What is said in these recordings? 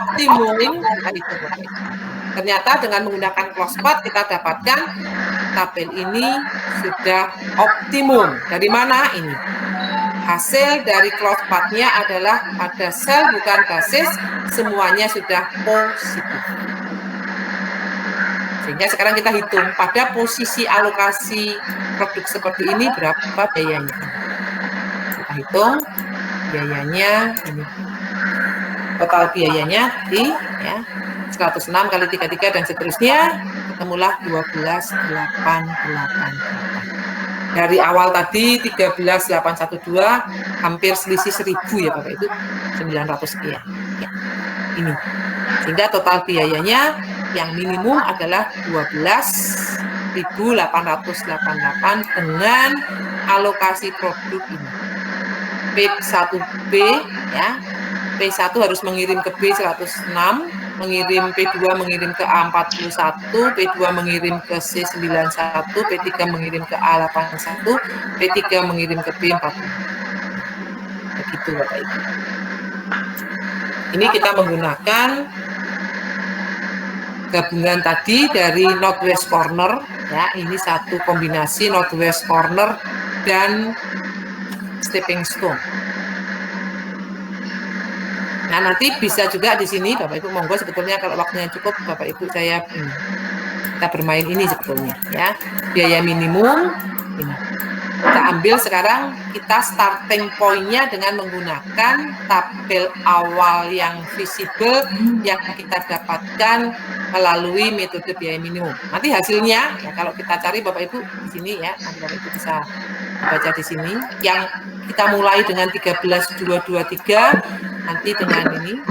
optimum, kita hitung Bapak Ibu. Ternyata dengan menggunakan close path kita dapatkan tabel ini sudah optimum. Dari mana ini? Hasil dari close path-nya adalah pada sel bukan basis, semuanya sudah positif. Sehingga sekarang kita hitung pada posisi alokasi produk seperti ini berapa biayanya. Kita hitung biayanya ini. Total biayanya di ya 106 kali 33 dan seterusnya, ketemulah 12.888. Dari awal tadi 13.812 hampir selisih 1.000 ya Bapak Ibu, 900 sekian. Ya, ini. Sehingga total biayanya yang minimum adalah 12.888 dengan alokasi produk ini. P1B ya. P1 harus mengirim ke B106, mengirim P2 mengirim ke A41, P2 mengirim ke C91, P3 mengirim ke A81, P3 mengirim ke B40. Begitu Bapak Ibu. Ini kita menggunakan gabungan tadi dari northwest corner ya, ini satu kombinasi northwest corner dan stepping stone. Nah, nanti bisa juga di sini Bapak Ibu, monggo sebetulnya kalau waktunya cukup Bapak Ibu kita bermain ini sebetulnya ya. Biaya minimum ini. Kita ambil sekarang, kita starting point-nya dengan menggunakan tabel awal yang visible yang kita dapatkan melalui metode biaya minimum. Nanti hasilnya ya kalau kita cari Bapak Ibu di sini ya, nanti Bapak Ibu bisa baca di sini yang kita mulai dengan 13.223. Nanti dengan ini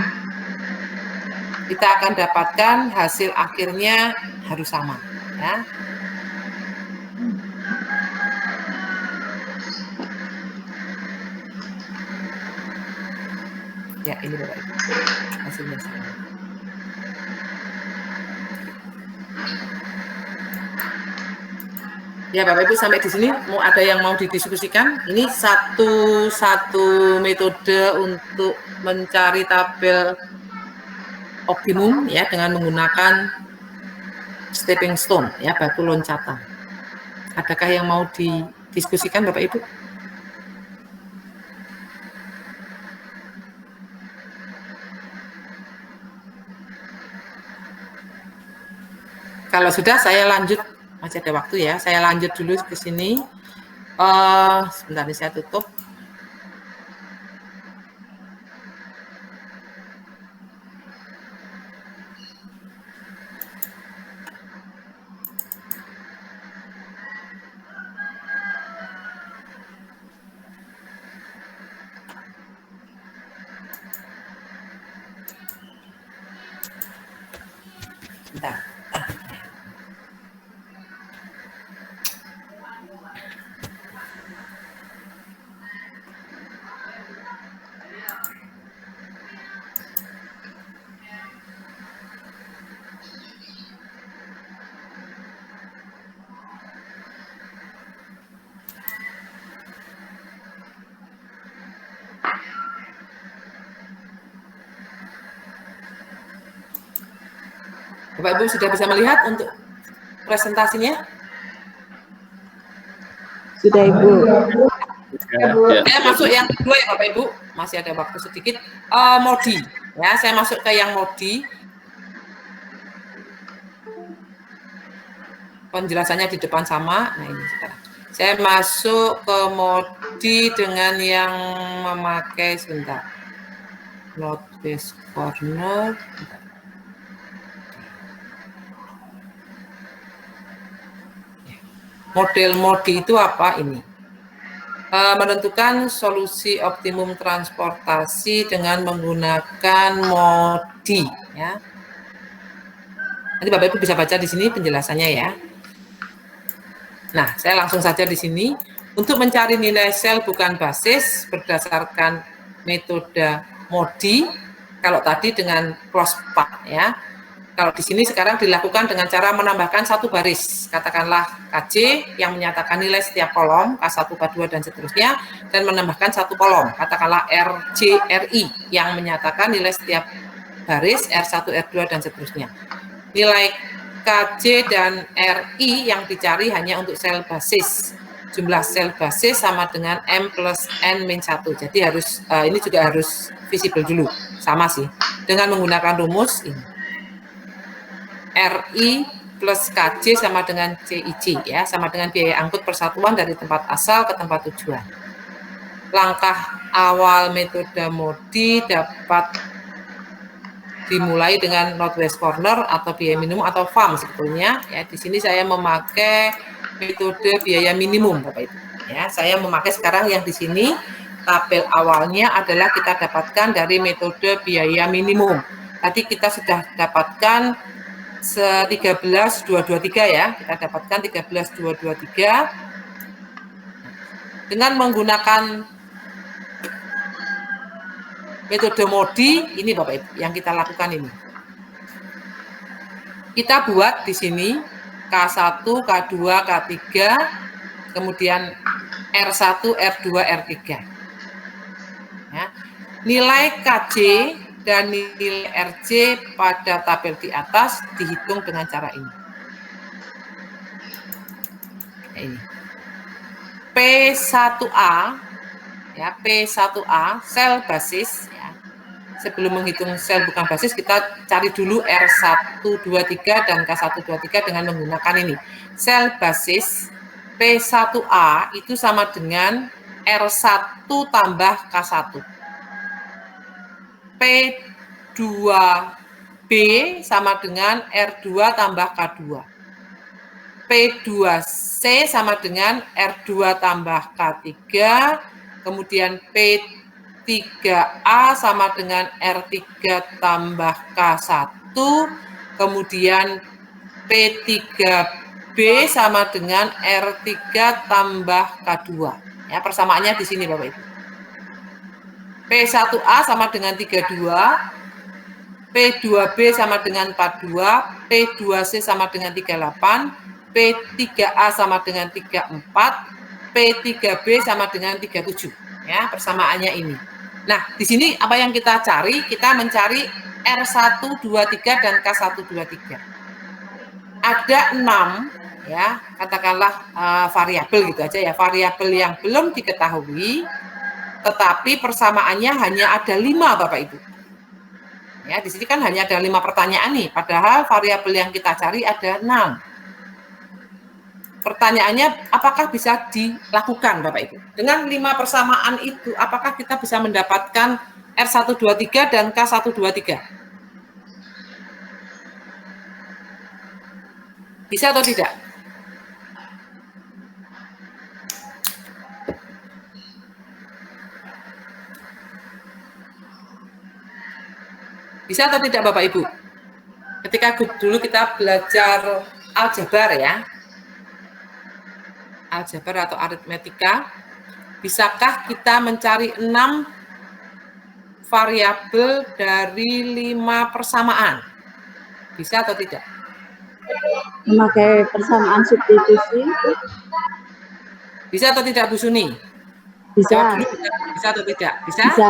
kita akan dapatkan hasil akhirnya harus sama ya. Ya, ini Bapak Ibu hasilnya sama. Ya Bapak Ibu, sampai di sini mau ada yang mau didiskusikan? Ini satu metode untuk mencari tabel optimum ya dengan menggunakan stepping stone ya, batu loncatan. Adakah yang mau didiskusikan Bapak Ibu? Kalau sudah saya lanjut, masih ada waktu ya, saya lanjut dulu ke sini. Sebentar ini saya tutup. Bentar. Bapak Ibu sudah bisa melihat untuk presentasinya? Sudah Ibu. Saya masuk yang kedua ya Bapak Ibu, masih ada waktu sedikit. Modi, ya saya masuk ke yang modi. Penjelasannya di depan sama. Nah ini sekarang. Saya masuk ke modi dengan yang memakai sebentar. Northwest corner. Model modi itu apa ini? Menentukan solusi optimum transportasi dengan menggunakan modi ya. Nanti Bapak Ibu bisa baca di sini penjelasannya ya. Nah, saya langsung saja di sini untuk mencari nilai sel bukan basis berdasarkan metode modi. Kalau tadi dengan cross path ya. Kalau di sini sekarang dilakukan dengan cara menambahkan satu baris, katakanlah KJ yang menyatakan nilai setiap kolom, K1, K2, dan seterusnya, dan menambahkan satu kolom, katakanlah RJ, RI yang menyatakan nilai setiap baris, R1, R2, dan seterusnya. Nilai KJ dan RI yang dicari hanya untuk sel basis. Jumlah sel basis sama dengan M plus N min 1. Jadi harus ini juga harus visible dulu. Sama sih. Dengan menggunakan rumus ini. RI plus KJ sama dengan CIJ, ya, sama dengan biaya angkut persatuan dari tempat asal ke tempat tujuan. Langkah awal metode MODI dapat dimulai dengan Northwest Corner atau biaya minimum atau FAM sebetulnya. Ya, di sini saya memakai metode biaya minimum, Bapak Ibu. Ya, saya memakai sekarang yang di sini tabel awalnya adalah kita dapatkan dari metode biaya minimum. Tadi kita sudah dapatkan 13.223 ya. Kita dapatkan 13.223 dengan menggunakan metode MODI ini, Bapak Ibu, yang kita lakukan ini. Kita buat di sini K1, K2, K3, kemudian R1, R2, R3. Ya. Nilai KJ dan nilai RJ pada tabel di atas dihitung dengan cara ini. Ya, ini. P1A, ya, P1A, sel basis. Sebelum menghitung sel bukan basis, kita cari dulu R123 dan K123 dengan menggunakan ini. Sel basis P1A itu sama dengan R1 tambah K1. P2B sama dengan R2 tambah K2. P2C sama dengan R2 tambah K3. Kemudian P3A sama dengan R3 tambah K1, kemudian P3B sama dengan R3 tambah K2. Ya, persamaannya di sini, Bapak Ibu. P1A sama dengan 32, P2B sama dengan 42, P2C sama dengan 38, P3A sama dengan 34, P3B sama dengan 37. Ya, persamaannya ini. Nah, di sini apa yang kita cari? Kita mencari R123 dan K123. Ada 6, ya, katakanlah variabel gitu aja ya, variabel yang belum diketahui, tetapi persamaannya hanya ada 5, Bapak Ibu. Ya, di sini kan hanya ada 5 pertanyaan nih, padahal variabel yang kita cari ada 6. Pertanyaannya, apakah bisa dilakukan, Bapak Ibu? Dengan 5 persamaan itu, apakah kita bisa mendapatkan R123 dan K123? Bisa atau tidak? Bisa atau tidak, Bapak Ibu? Ketika dulu kita belajar aljabar ya, aljabar atau aritmetika, bisakah kita mencari 6 variabel dari 5 persamaan? Bisa atau tidak? Memakai persamaan substitusi. Bisa atau tidak, Bu Suni? Bisa. Jawab dulu, bisa atau tidak? Bisa? Bisa.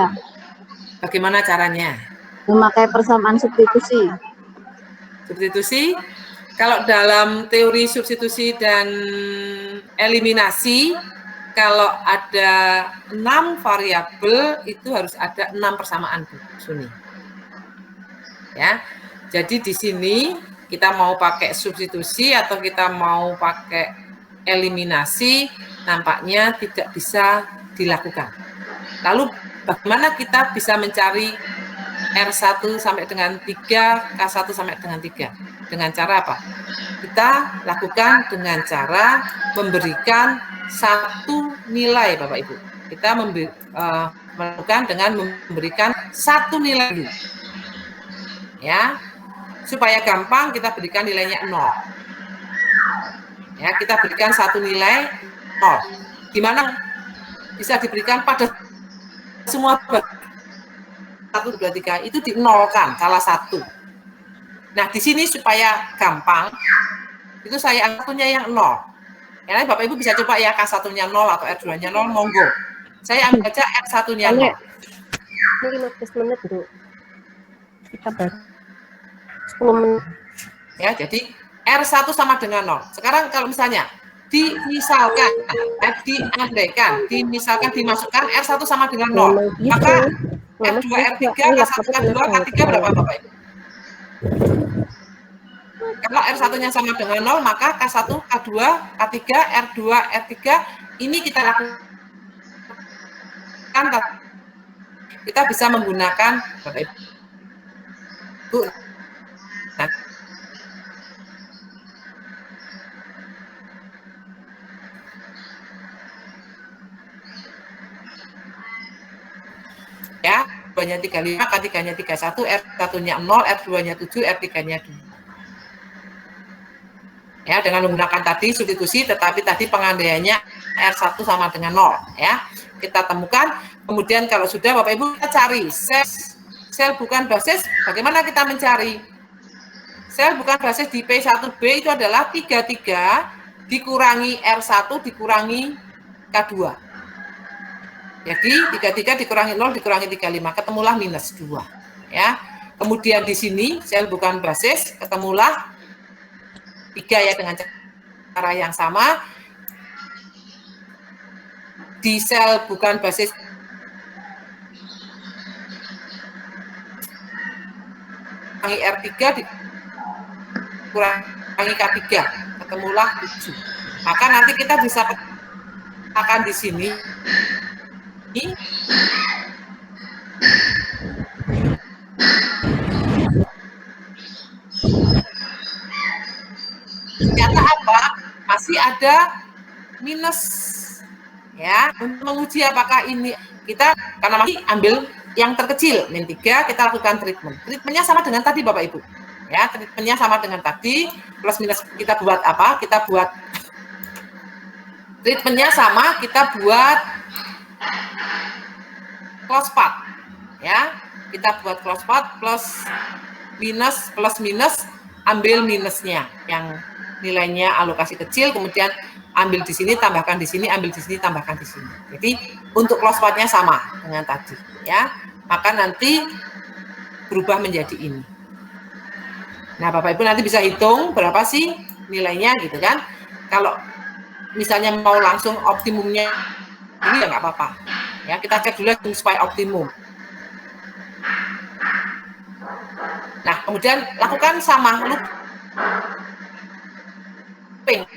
Bagaimana caranya? Memakai persamaan substitusi. Substitusi, kalau dalam teori substitusi dan eliminasi, kalau ada 6 variabel itu harus ada 6 persamaan, Bu Suni. Ya, jadi di sini kita mau pakai substitusi atau kita mau pakai eliminasi, nampaknya tidak bisa dilakukan. Lalu bagaimana kita bisa mencari R1 sampai dengan 3, K1 sampai dengan 3? Dengan cara apa? Kita lakukan dengan cara memberikan satu nilai, Bapak Ibu. Kita melakukan dengan memberikan satu nilai dulu. Ya, supaya gampang kita berikan nilainya 0. Ya, kita berikan satu nilai 0. Gimana bisa diberikan pada semua 1, 2, 3 itu dinolkan salah satu. Nah, di sini supaya gampang, itu saya anggapnya yang 0. Ya, Bapak Ibu bisa coba ya, K1-nya 0 atau R2-nya 0, monggo. Saya ambil aja R1-nya 0. Ini 15 menit, Bu. kita baru 10 menit. Ya, jadi R1 sama dengan 0. Sekarang kalau misalnya dimisalkan, dimasukkan R1 sama dengan 0, maka R2, R3, K1, K2, K3 berapa Bapak Ibu? Kalau R1-nya sama dengan 0, maka K1, K2, K3, R2, R3 ini kita lakukan. Kita bisa menggunakan Bapak Ibu. Nah, ya, R2-nya 35, K3-nya 31, R1-nya 0, R2-nya 7, R3-nya 2. Ya, dengan menggunakan tadi substitusi, tetapi tadi pengandaiannya R1 sama dengan 0, ya. Kita temukan, kemudian kalau sudah Bapak Ibu kita cari sel bukan basis, bagaimana kita mencari? Sel bukan basis di P1B itu adalah 33 dikurangi R1 dikurangi K2. Jadi 33 dikurangi 0 dikurangi 35, ketemulah minus 2. Ya. Kemudian di sini sel bukan basis, ketemulah 3 ya dengan cara yang sama. Di sel bukan basis dikurangi R3 dikurangi K3, ketemulah 7. Maka nanti kita bisa akan di sini ternyata apa? Masih ada minus. Ya, untuk menguji apakah ini kita karena masih ambil yang terkecil min 3, kita lakukan treatment. Treatmentnya sama dengan tadi Bapak Ibu. Ya, treatmentnya sama dengan tadi, plus minus kita buat apa? Kita buat treatmentnya sama, kita buat close path. Ya, kita buat close path plus minus ambil minusnya yang nilainya alokasi kecil, kemudian ambil di sini, tambahkan di sini, ambil di sini, tambahkan di sini. Jadi untuk close path-nya sama dengan tadi, ya. Maka nanti berubah menjadi ini. Nah, Bapak Ibu nanti bisa hitung berapa sih nilainya gitu kan. Kalau misalnya mau langsung optimumnya ini ya nggak apa-apa. Ya, kita cek dulu supaya optimum. Nah, kemudian lakukan sama looping.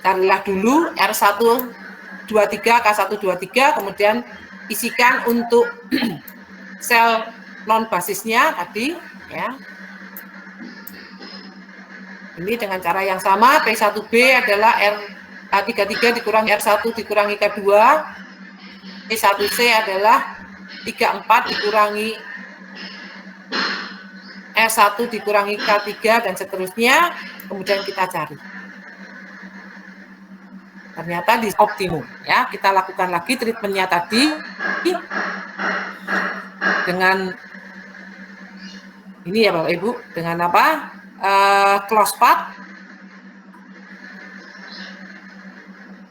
Carilah dulu R1 23, K1 23, kemudian isikan untuk sel non basisnya tadi, ya. Ini dengan cara yang sama, P1B adalah R33 dikurangi R1 dikurangi K2, P1C adalah 34 dikurangi R1 dikurangi K3 dan seterusnya, kemudian kita cari. Ternyata di optimum, ya. Kita lakukan lagi treatmentnya tadi dengan ini ya Bapak Ibu, dengan apa? Close path.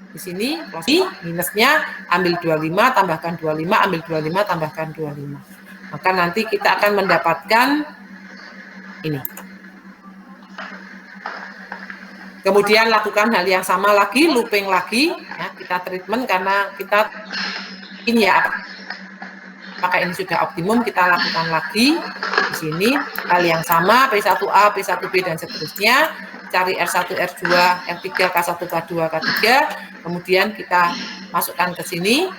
Di sini minusnya ambil 25 tambahkan 25, ambil 25 tambahkan 25. Maka nanti kita akan mendapatkan ini. Kemudian lakukan hal yang sama lagi, looping lagi, ya, kita treatment karena kita ini ya, apakah ini sudah optimum, kita lakukan lagi di sini hal yang sama, P1A, P1B dan seterusnya, cari R1, R2, R3, K1, K2, K3, kemudian kita masukkan ke sini,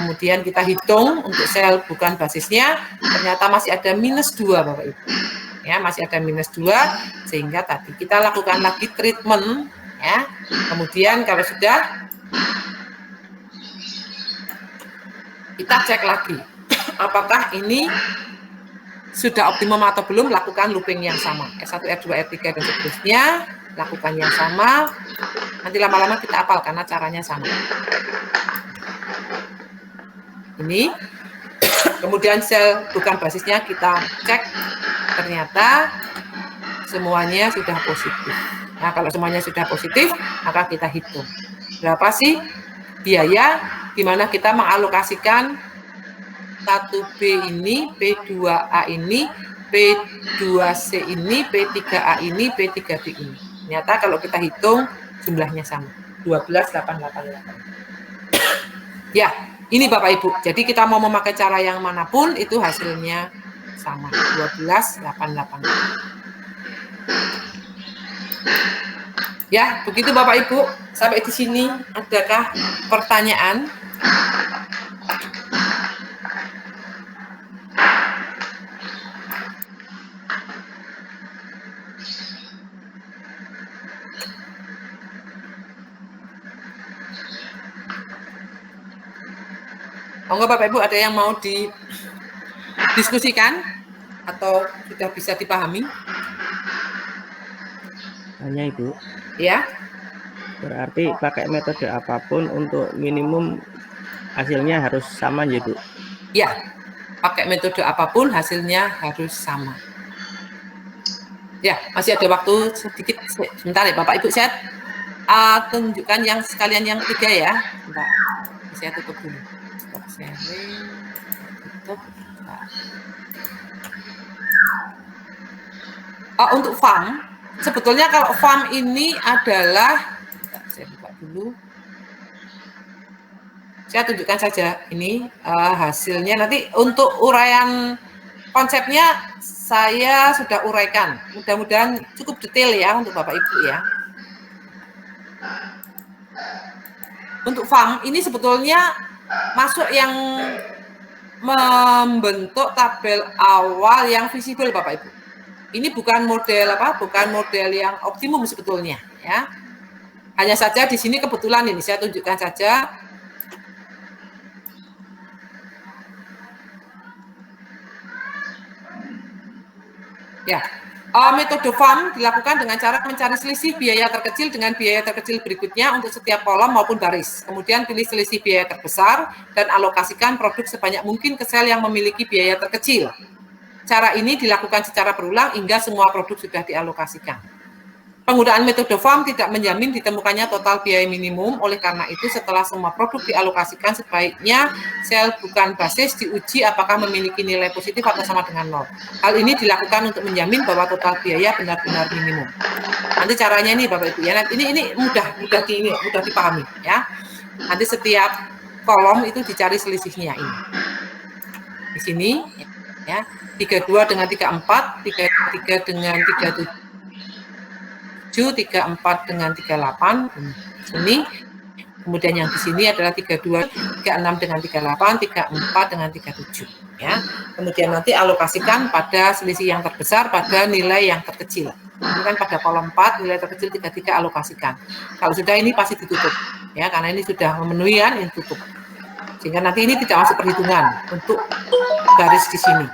kemudian kita hitung untuk sel bukan basisnya, ternyata masih ada minus 2 Bapak Ibu. Ya, masih ada minus 2, sehingga tadi kita lakukan lagi treatment, ya. Kemudian kalau sudah, kita cek lagi apakah ini sudah optimum atau belum, lakukan looping yang sama, R1, R2, R3 dan seterusnya, lakukan yang sama, nanti lama-lama kita hafal karena caranya sama. Ini, kemudian sel bukan basisnya kita cek, ternyata semuanya sudah positif. Nah, kalau semuanya sudah positif, maka kita hitung berapa sih biaya di mana kita mengalokasikan P1B ini, P2A ini, P2C ini, P3A ini, P3B ini. Ternyata kalau kita hitung jumlahnya sama, 12.888. Ya, ini Bapak Ibu. Jadi kita mau memakai cara yang manapun itu hasilnya sama, 12.888. Ya, begitu Bapak Ibu. Sampai di sini adakah pertanyaan? Monggo Bapak Ibu, ada yang mau didiskusikan atau sudah bisa dipahami? Hanya Ibu. Ya. Berarti pakai metode apapun untuk minimum hasilnya harus sama ya Bu? Ya, pakai metode apapun hasilnya harus sama. Ya, masih ada waktu sedikit. Sebentar ya Bapak Ibu, saya tunjukkan yang sekalian yang ketiga ya. Bentar, saya tutup dulu. Stop sharing, tutup. Untuk farm, sebetulnya kalau farm ini adalah, saya buka dulu. Saya tunjukkan saja ini hasilnya. Nanti untuk uraian konsepnya saya sudah uraikan. Mudah-mudahan cukup detail ya untuk Bapak Ibu ya. Untuk farm ini sebetulnya masuk yang membentuk tabel awal yang visible Bapak Ibu. Ini bukan model bukan model yang optimum sebetulnya ya. Hanya saja di sini kebetulan ini saya tunjukkan saja. Ya, metode farm dilakukan dengan cara mencari selisih biaya terkecil dengan biaya terkecil berikutnya untuk setiap kolom maupun baris. Kemudian pilih selisih biaya terbesar dan alokasikan produk sebanyak mungkin ke sel yang memiliki biaya terkecil. Cara ini dilakukan secara berulang hingga semua produk sudah dialokasikan. Penggunaan metode farm tidak menjamin ditemukannya total biaya minimum, oleh karena itu setelah semua produk dialokasikan sebaiknya sel bukan basis diuji apakah memiliki nilai positif atau sama dengan 0. Hal ini dilakukan untuk menjamin bahwa total biaya benar-benar minimum. Nanti caranya nih Bapak Ibu ya, ini mudah dipahami ya. Nanti setiap kolom itu dicari selisihnya ini. Di sini ya, 32 dengan 34, 33 dengan 37. 34 dengan 38 ini, kemudian yang di sini adalah 32, 36 dengan 38, 34 dengan 37 ya. Kemudian nanti alokasikan pada selisih yang terbesar pada nilai yang terkecil. Ini kan pada kolom 4 nilai terkecil 33 alokasikan. Kalau sudah ini pasti ditutup ya, karena ini sudah memenuhi kan, ini tutup. Sehingga nanti ini tidak masuk perhitungan untuk baris di sini.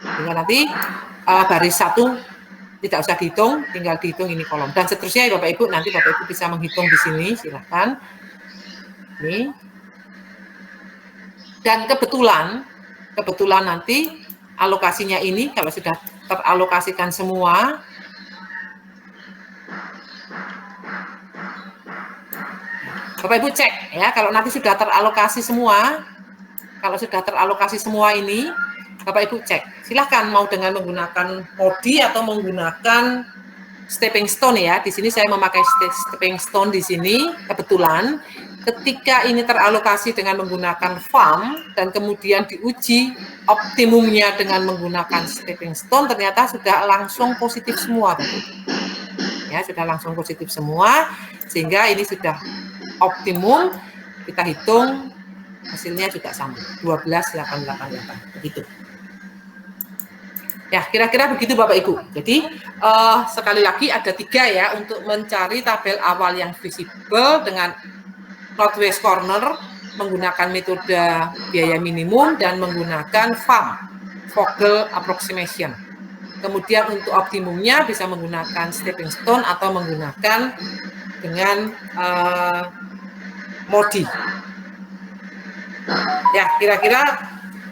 Sehingga nanti baris 1 tidak usah dihitung, tinggal dihitung ini kolom. Dan seterusnya ya Bapak Ibu, nanti Bapak Ibu bisa menghitung di sini, silahkan. Ini. Dan kebetulan nanti alokasinya ini, kalau sudah teralokasikan semua, Bapak Ibu cek ya, kalau nanti sudah teralokasi semua, ini, Bapak Ibu cek, silahkan mau dengan menggunakan modi atau menggunakan stepping stone ya. Di sini saya memakai stepping stone di sini. Kebetulan ketika ini teralokasi dengan menggunakan farm dan kemudian diuji optimumnya dengan menggunakan stepping stone, ternyata sudah langsung positif semua. Ya, sudah langsung positif semua, sehingga ini sudah optimum. Kita hitung hasilnya juga sama, 12.888 begitu. Ya, kira-kira begitu Bapak Ibu. Jadi, sekali lagi ada 3 ya untuk mencari tabel awal yang visible dengan northwest corner, menggunakan metode biaya minimum, dan menggunakan FAM, Vogel Approximation. Kemudian untuk optimumnya bisa menggunakan stepping stone atau menggunakan dengan modi. Ya, kira-kira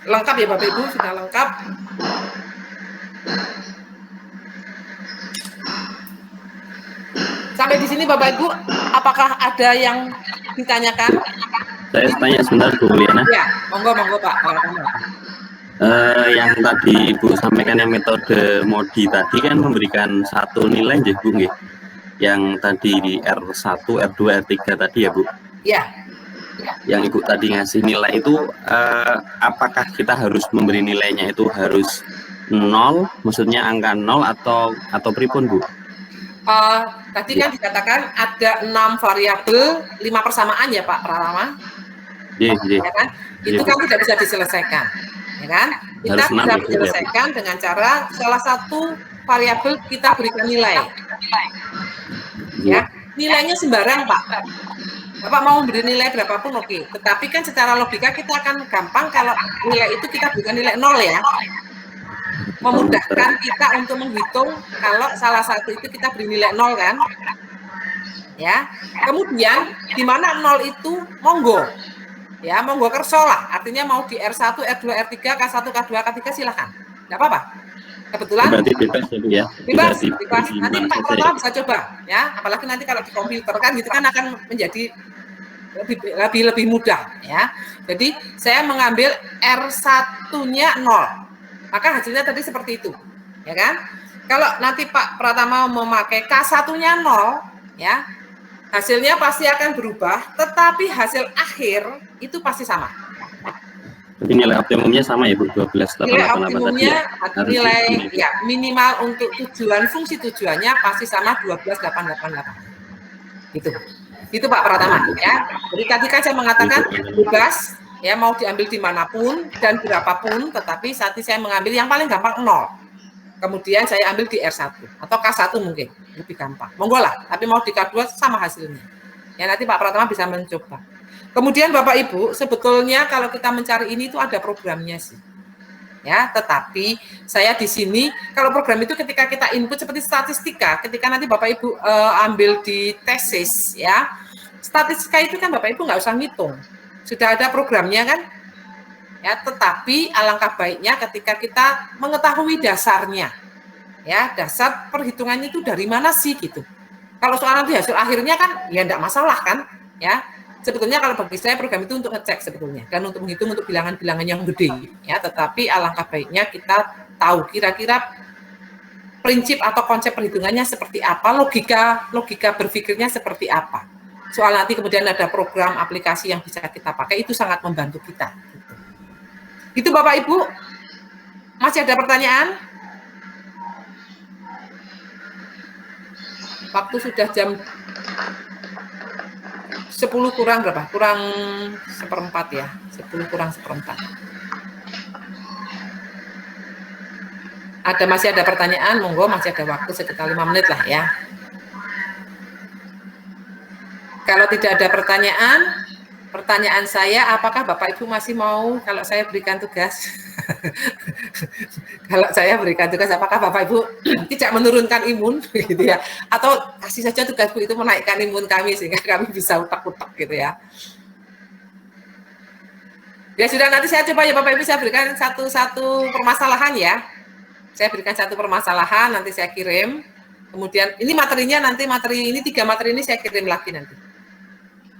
lengkap ya Bapak Ibu, sudah lengkap. Sampai di sini Bapak Ibu, apakah ada yang ditanyakan? Saya tanya sebentar Bu Liana. Ya, monggo Pak. Yang tadi Ibu sampaikan yang metode Modi tadi kan memberikan satu nilai ya Bu nggih. Yang tadi di R1, R2, R3 tadi ya Bu. Ya. Yang Ibu tadi ngasih nilai itu apakah kita harus memberi nilainya itu harus 0, maksudnya angka 0 atau pripun Bu? Tadi kan dikatakan ada 6 variabel, 5 persamaan ya Pak Pratama. Ya kan? Itu kan tidak bisa diselesaikan, ya kan? Kita bisa menyelesaikan dengan cara salah satu variabel kita berikan nilai. Ya, nilainya sembarang Pak. Bapak mau memberi nilai berapapun oke. Tetapi kan secara logika kita akan gampang kalau nilai itu kita berikan nilai 0 ya. Memudahkan kita untuk menghitung kalau salah satu itu kita beri nilai 0 kan. Ya. Kemudian di mana 0 itu monggo. Ya, monggo kerso lah. Artinya mau di R1, R2, R3, K1, K2, K3 silakan. Enggak apa-apa. Kebetulan berarti bebas ya. Bebas. Nanti Pak Pratama bisa coba ya. Apalagi nanti kalau di komputer kan gitu kan akan menjadi lebih mudah ya. Jadi saya mengambil R1-nya 0. Maka hasilnya tadi seperti itu. Ya kan? Kalau nanti Pak Pratama memakai K1-nya 0 ya. Hasilnya pasti akan berubah, tetapi hasil akhir itu pasti sama. Jadi nilai optimumnya sama ya Bu, 12,88 nilai optimumnya tadi ya? nilai ya minimal untuk tujuan fungsi tujuannya pasti sama 12,888. Itu Pak Pratama ya. Jadi tadi kan saya mengatakan bebas ya, mau diambil dimanapun dan berapapun, tetapi saat ini saya mengambil yang paling gampang 0. Kemudian saya ambil di R1 atau K1 mungkin lebih gampang. Monggo lah, tapi mau di K2 sama hasilnya. Ya nanti Pak Pratama bisa mencoba. Kemudian Bapak Ibu, sebetulnya kalau kita mencari ini itu ada programnya sih. Ya, tetapi saya di sini kalau program itu ketika kita input seperti statistika, ketika nanti Bapak Ibu ambil di tesis ya. Statistika itu kan Bapak Ibu nggak usah ngitung. Sudah ada programnya kan? Ya, tetapi alangkah baiknya ketika kita mengetahui dasarnya. Ya, dasar perhitungannya itu dari mana sih gitu. Kalau soal nanti hasil akhirnya kan ya enggak masalah kan, ya. Sebetulnya kalau bagi saya program itu untuk ngecek sebetulnya dan untuk menghitung untuk bilangan-bilangan yang gede ya, tetapi alangkah baiknya kita tahu kira-kira prinsip atau konsep perhitungannya seperti apa, logika berpikirnya seperti apa. Soal nanti kemudian ada program aplikasi yang bisa kita pakai itu sangat membantu kita. Itu Bapak Ibu, masih ada pertanyaan? Waktu sudah jam 10 kurang berapa? Kurang 1/4 ya, 10 kurang 1/4. Masih ada pertanyaan, monggo masih ada waktu sekitar 5 menit lah ya. Kalau tidak ada pertanyaan saya, apakah Bapak Ibu masih mau kalau saya berikan tugas? Kalau saya berikan tugas, apakah Bapak Ibu tidak menurunkan imun gitu ya? Atau kasih saja tugasku itu menaikkan imun kami sehingga kami bisa utak-utak gitu ya. Ya sudah, nanti saya coba ya Bapak Ibu, saya berikan satu permasalahan ya. Saya berikan satu permasalahan, nanti saya kirim. Kemudian ini materinya, nanti ini 3 materi ini saya kirim lagi nanti.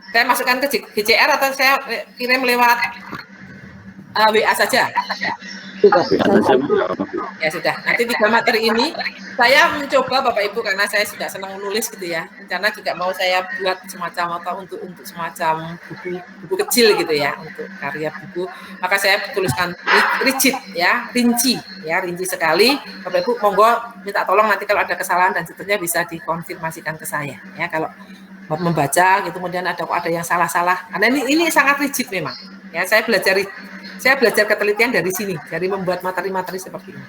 Saya masukkan ke GCR atau saya kirim lewat WA saja? Ya sudah, nanti 3 materi ini saya mencoba Bapak Ibu, karena saya juga senang menulis gitu ya. Karena juga mau saya buat semacam atau untuk semacam buku kecil gitu ya, untuk karya buku. Maka saya tuliskan rigid ya, rinci sekali. Bapak Ibu monggo minta tolong nanti kalau ada kesalahan dan seterusnya bisa dikonfirmasikan ke saya ya, kalau membaca gitu kemudian ada yang salah-salah, karena ini sangat rigid memang ya. Saya belajar ketelitian dari sini, dari membuat materi-materi seperti ini.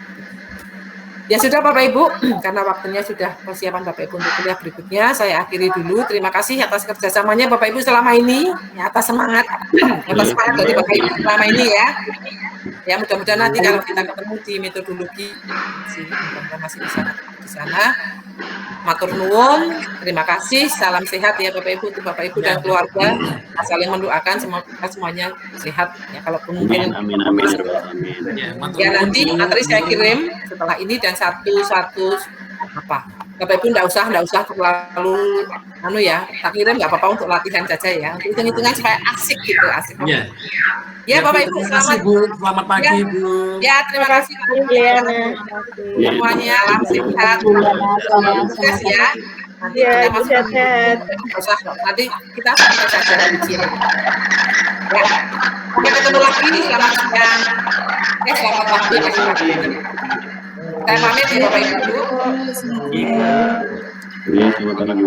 Ya sudah Bapak Ibu, karena waktunya sudah persiapan Bapak Ibu untuk kuliah berikutnya, saya akhiri dulu. Terima kasih atas kerjasamanya Bapak Ibu selama ini, ya, atas semangat dari Bapak Ibu selama ini ya. Ya mudah-mudahan nanti kalau kita ketemu di metodologi, mudah-mudahan masih bisa di sana. Matur nuwun, terima kasih, salam sehat ya Bapak Ibu, untuk Bapak Ibu dan keluarga, saling mendoakan semoga semuanya sehat ya. Kalau mungkin amin. Ya nanti materi saya kirim setelah ini, dan satu Bapak Ibu nggak usah terlalu ya, tak kirim nggak apa-apa untuk latihan saja ya, untuk hitung-hitungan supaya asik gitu, asik. Iya. Ya Bapak Ibu, terima kasih Bu, selamat pagi Bu. Ya terima kasih semuanya, salam sehat, sukses ya. Nanti kita masuk nanti kita sampai saja di sini. Ya, sampai ketemu lagi, selamat siang. Selamat pagi. Saya pamit ya Bapak Ibu. Iya, selamat pagi.